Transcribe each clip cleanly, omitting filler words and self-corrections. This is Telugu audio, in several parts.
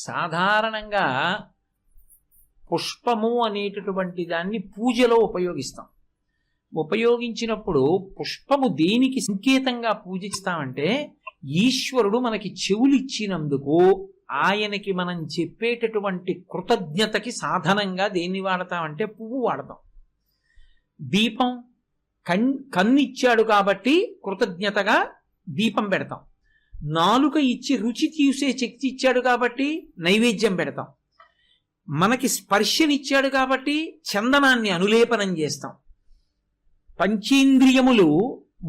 సాధారణంగా పుష్పము అనేటటువంటి దాన్ని పూజలో ఉపయోగిస్తాం. ఉపయోగించినప్పుడు పుష్పము దేనికి సంకేతంగా పూజిస్తామంటే, ఈశ్వరుడు మనకి చెవులిచ్చినందుకు ఆయనకి మనం చెప్పేటటువంటి కృతజ్ఞతకి సాధనంగా దేన్ని వాడతామంటే పువ్వు వాడతాం. దీపం కన్నిచ్చాడు కాబట్టి కృతజ్ఞతగా దీపం పెడతాం. నాలుక ఇచ్చి రుచి తీసే శక్తి ఇచ్చాడు కాబట్టి నైవేద్యం పెడతాం. మనకి స్పర్శనిచ్చాడు కాబట్టి చందనాన్ని అనులేపనం చేస్తాం. పంచేంద్రియములు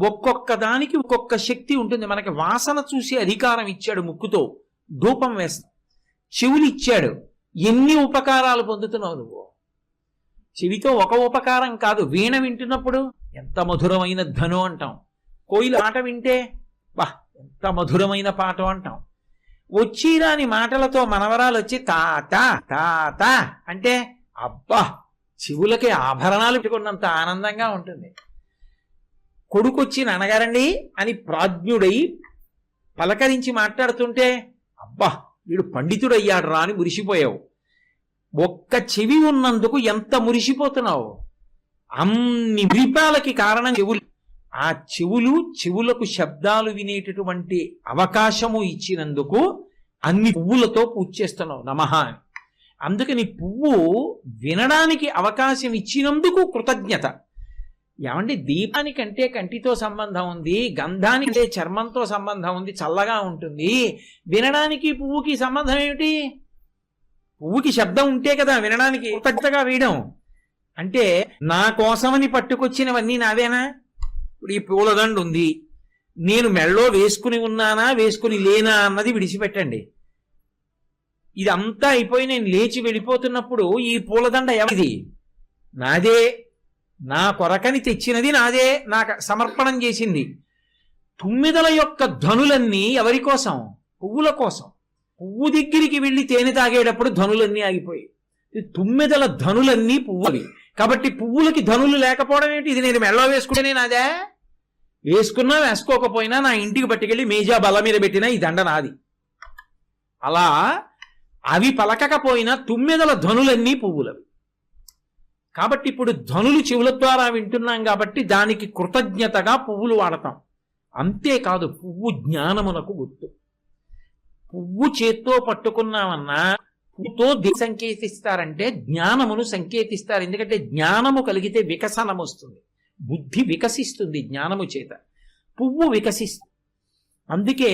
ఒక్కొక్క దానికి ఒక్కొక్క శక్తి ఉంటుంది. మనకి వాసన చూసే అధికారం ఇచ్చాడు, ముక్కుతో ధూపం వేస్తాం. చెవులు ఇచ్చాడు, ఎన్ని ఉపకారాలు పొందుతున్నావు నువ్వు. చెవితో ఒక ఉపకారం కాదు, వీణ వింటున్నప్పుడు ఎంత మధురమైన ధను అంటాం. కోయిల పాట వింటే బా ఎంత మధురమైన పాట అంటాం. వచ్చిరాని మాటలతో మనవరాలు వచ్చి తాత తాత అంటే అబ్బా చెవులకి ఆభరణాలు పెట్టుకున్నంత ఆనందంగా ఉంటుంది. కొడుకొచ్చి నాన్నగారండి అని ప్రాజ్ఞుడై పలకరించి మాట్లాడుతుంటే అబ్బా వీడు పండితుడయ్యాడు రా అని మురిసిపోయావు. ఒక్క చెవి ఉన్నందుకు ఎంత మురిసిపోతున్నావు. అన్ని దీపాలకి కారణం చెవులు. ఆ చెవులకు శబ్దాలు వినేటటువంటి అవకాశము ఇచ్చినందుకు అన్ని పువ్వులతో పూజ చేస్తున్నావు నమః అని. అందుకని పువ్వు వినడానికి అవకాశం ఇచ్చినందుకు కృతజ్ఞత. ఏమంటే దీపానికంటే కంటితో సంబంధం ఉంది, గంధానికంటే చర్మంతో సంబంధం ఉంది, చల్లగా ఉంటుంది. వినడానికి పువ్వుకి సంబంధం ఏమిటి? పువ్వుకి శబ్దం ఉంటే కదా వినడానికి కృతజ్ఞతగా వేయడం. అంటే నా కోసమని పట్టుకొచ్చినవన్నీ నావేనా? ఇప్పుడు ఈ పూలదండ ఉంది, నేను మెళ్ళో వేసుకుని ఉన్నానా వేసుకుని లేనా అన్నది విడిచిపెట్టండి. ఇదంతా అయిపోయి నేను లేచి వెళ్ళిపోతున్నప్పుడు ఈ పూలదండ ఎవరిది? నాదే. నా కొరకని తెచ్చినది నాదే, నాకు సమర్పణం చేసింది. తుమ్మిదల యొక్క ధనులన్నీ ఎవరి కోసం? పువ్వుల కోసం. పువ్వు దగ్గరికి వెళ్ళి తేనె తాగేటప్పుడు ధనులన్నీ ఆగిపోయి, తుమ్మిదల ధనులన్నీ పువ్వువి. కాబట్టి పువ్వులకి ధనులు లేకపోవడం ఏంటి? ఇది నేను మెళ్ళో వేసుకుంటేనే నాదే. వేసుకున్నా వేసుకోకపోయినా నా ఇంటికి పట్టుకెళ్ళి మేజా బల మీద పెట్టినా ఈ దండ నాది. అలా అవి పలకకపోయినా తుమ్మెదల ధనులన్నీ పువ్వులవి. కాబట్టి ఇప్పుడు ధనులు చెవుల ద్వారా వింటున్నాం కాబట్టి దానికి కృతజ్ఞతగా పువ్వులు వాడతాం. అంతేకాదు పువ్వు జ్ఞానమునకు గుర్తు. పువ్వు చేత్తో పట్టుకున్నామన్నా పువ్వుతో సంకేతిస్తారంటే జ్ఞానమును సంకేతిస్తారు. ఎందుకంటే జ్ఞానము కలిగితే వికసనం వస్తుంది, బుద్ధి వికసిస్తుంది జ్ఞానము చేత, పువ్వు వికసిస్తుంది. అందుకే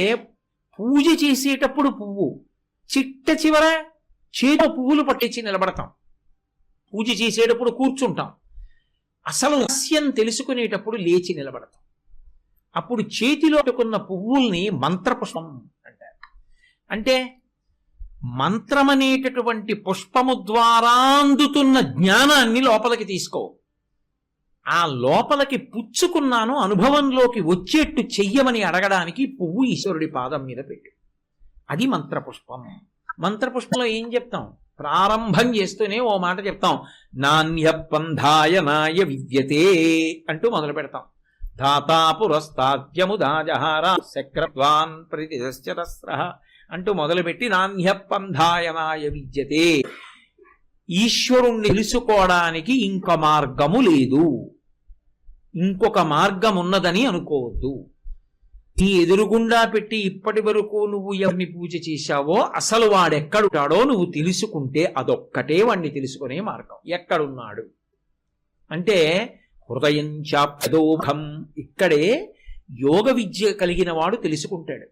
పూజ చేసేటప్పుడు పువ్వు చిట్ట చివర చేతిలో పువ్వులు పట్టేసి నిలబడతాం. పూజ చేసేటప్పుడు కూర్చుంటాం, అసలు రహస్యం తెలుసుకునేటప్పుడు లేచి నిలబడతాం. అప్పుడు చేతిలో పెట్టుకున్న పువ్వుల్ని మంత్రపుష్పం అంటారు. అంటే మంత్రమనేటటువంటి పుష్పము ద్వారా అందుతున్న జ్ఞానాన్ని లోపలికి తీసుకో. ఆ లోపలికి పుచ్చుకున్నాను అనుభవంలోకి వచ్చేట్టు చెయ్యమని అడగడానికి పువ్వు ఈశ్వరుడి పాదం మీద పెట్టు. అది మంత్రపుష్పం. మంత్రపుష్పంలో ఏం చెప్తాం? ప్రారంభం చేస్తూనే ఓ మాట చెప్తాం, నాణ్యపంధాయ నాయ విద్యతే అంటూ మొదలు పెడతాం. ధాతా పురస్తాద్యముదాజహార శక్రత్వాన్ ప్రతిశ్చరస్ర అంటూ మొదలుపెట్టి నాణ్యపంధాయ నాయ విద్యతే. ఈశ్వరుణ్ణి తెలుసుకోవడానికి ఇంకో మార్గము లేదు, ఇంకొక మార్గం ఉన్నదని అనుకోవద్దు. నీ ఎదురుగుండా పెట్టి ఇప్పటి వరకు నువ్వు ఎవరిని పూజ చేశావో అసలు వాడెక్కడుంటాడో నువ్వు తెలుసుకుంటే అదొక్కటే వాడిని తెలుసుకునే మార్గం. ఎక్కడున్నాడు అంటే హృదయం చాప్యదోఘం. ఇక్కడే యోగ విద్య కలిగిన వాడు తెలుసుకుంటాడు.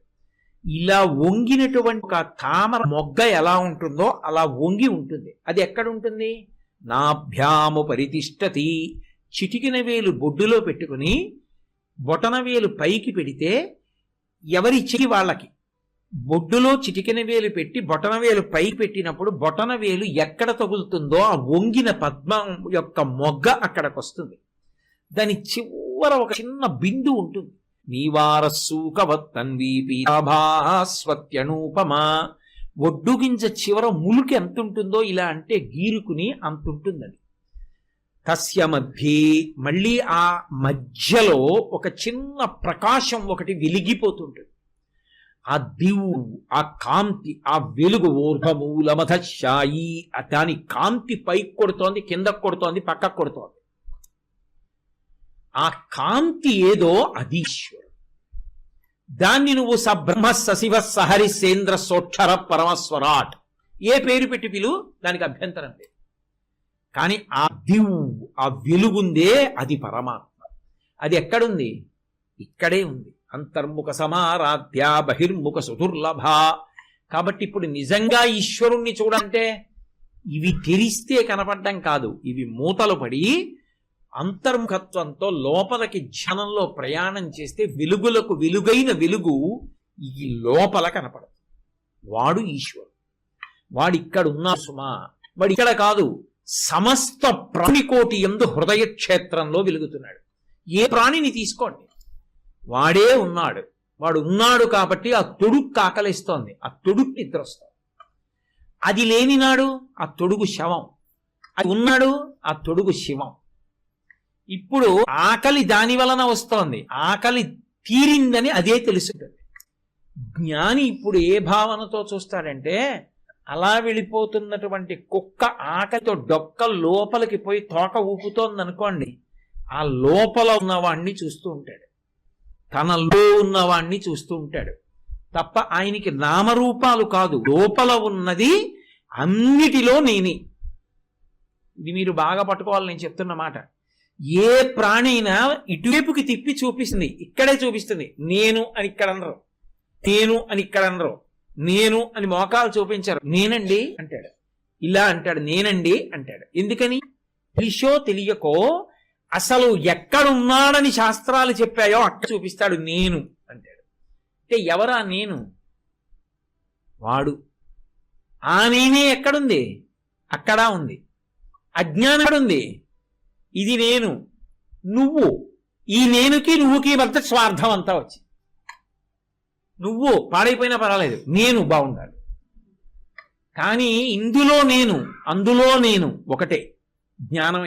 ఇలా వంగినటువంటి ఒక తామర మొగ్గ ఎలా ఉంటుందో అలా వంగి ఉంటుంది. అది ఎక్కడుంటుంది? నాభ్యాము పరితిష్టతి. చిటికిన వేలు బొడ్డులో పెట్టుకుని బొటన వేలు పైకి పెడితే ఎవరి చెయ్యి వాళ్ళకి. బొడ్డులో చిటికిన వేలు పెట్టి బొటన వేలు పైకి పెట్టినప్పుడు బొటన వేలు ఎక్కడ తగులుతుందో ఆ వంగిన పద్మం యొక్క మొగ్గ అక్కడికి వస్తుంది. దాని చివర ఒక చిన్న బిందు ఉంటుంది. నీవారస్సూకవత్తన్వీపీభాస్వత్యనూపమా. ఒడ్డు గింజ చివర ములుకి ఎంత ఉంటుందో ఇలా అంటే గీరుకుని అంత ఉంటుందని. తస్య మధ్యే మళ్ళీ ఆ మధ్యలో ఒక చిన్న ప్రకాశం ఒకటి వెలిగిపోతుంటుంది. ఆ దివు, ఆ కాంతి, ఆ వెలుగు, ఊర్ధమూలమధశాయి, దాని కాంతి పైకి కొడుతోంది, కిందకు కొడుతోంది, పక్కకు కొడుతోంది. ఆ కాంతి ఏదో అది ఈశ్వరుడు. దాన్ని నువ్వు సబ్రహ్మ సశివ సహరిసేంద్ర సోక్షర పరమస్వరాట్ ఏ పేరు పెట్టి పిలువు, దానికి అభ్యంతరం లేదు. కానీ ఆ దివు, ఆ వెలుగుందే అది పరమాత్మ. అది ఎక్కడుంది? ఇక్కడే ఉంది. అంతర్ముఖ సమారాధ్య బహిర్ముఖ సుదుర్లభ. కాబట్టి ఇప్పుడు నిజంగా ఈశ్వరుణ్ణి చూడంటే ఇవి తెరిస్తే కనపడడం కాదు, ఇవి మూతలు పడి అంతర్ముఖత్వంతో లోపలికి ధ్యానంలో ప్రయాణం చేస్తే వెలుగులకు వెలుగైన వెలుగు ఈ లోపల కనపడదు. వాడు ఈశ్వరుడు. వాడు ఇక్కడ ఉన్నాడు సుమా. వాడు ఇక్కడ కాదు, సమస్త ప్రాణికోటి యందు హృదయ క్షేత్రంలో వెలుగుతున్నాడు. ఏ ప్రాణిని తీసుకోండి, వాడే ఉన్నాడు. వాడు ఉన్నాడు కాబట్టి ఆ తొడుగు కాకలేస్తోంది, ఆ తొడుగు నిద్ర వస్తుంది. అది లేనినాడు ఆ తొడుగు శవం, అది ఉన్నాడు ఆ తొడుగు శివం. ఇప్పుడు ఆకలి దాని వలన వస్తోంది, ఆకలి తీరిందని అదే తెలుసుంటుంది. జ్ఞాని ఇప్పుడు ఏ భావనతో చూస్తాడంటే, అలా వెళ్ళిపోతున్నటువంటి కుక్క ఆకలితో డొక్క లోపలికి పోయి తోక ఊపుతోంది అనుకోండి, ఆ లోపల ఉన్నవాణ్ణి చూస్తూ ఉంటాడు, తనలో ఉన్నవాణ్ణి చూస్తూ ఉంటాడు తప్ప ఆయనకి నామరూపాలు కాదు, లోపల ఉన్నది అన్నిటిలో నేనే. ఇది మీరు బాగా పట్టుకోవాలి, నేను చెప్తున్న మాట. ఏ ప్రాణి అయినా ఇటువైపుకి తిప్పి చూపిస్తుంది, ఇక్కడే చూపిస్తుంది. నేను అని ఇక్కడ అనరు, నేను అని ఇక్కడ అనరు, నేను అని మోకాలు చూపించారు, నేనండి అంటాడు, ఇలా అంటాడు, నేనండి అంటాడు. ఎందుకని? తెలిసో తెలియకో అసలు ఎక్కడున్నాడని శాస్త్రాలు చెప్పాయో అక్కడ చూపిస్తాడు, నేను అంటాడు. అంటే ఎవరా నేను? వాడు. ఆ నేనే ఎక్కడుంది? అక్కడా ఉంది. అజ్ఞానం ఎక్కడుంది? ఇది నేను, నువ్వు. ఈ నేనుకి నువ్వుకి మధ్య స్వార్థం అంతా వచ్చి, నువ్వు పాడైపోయినా పర్వాలేదు, నేను బాగుండాలి. కానీ ఇందులో నేను, అందులో నేను ఒకటే. జ్ఞానం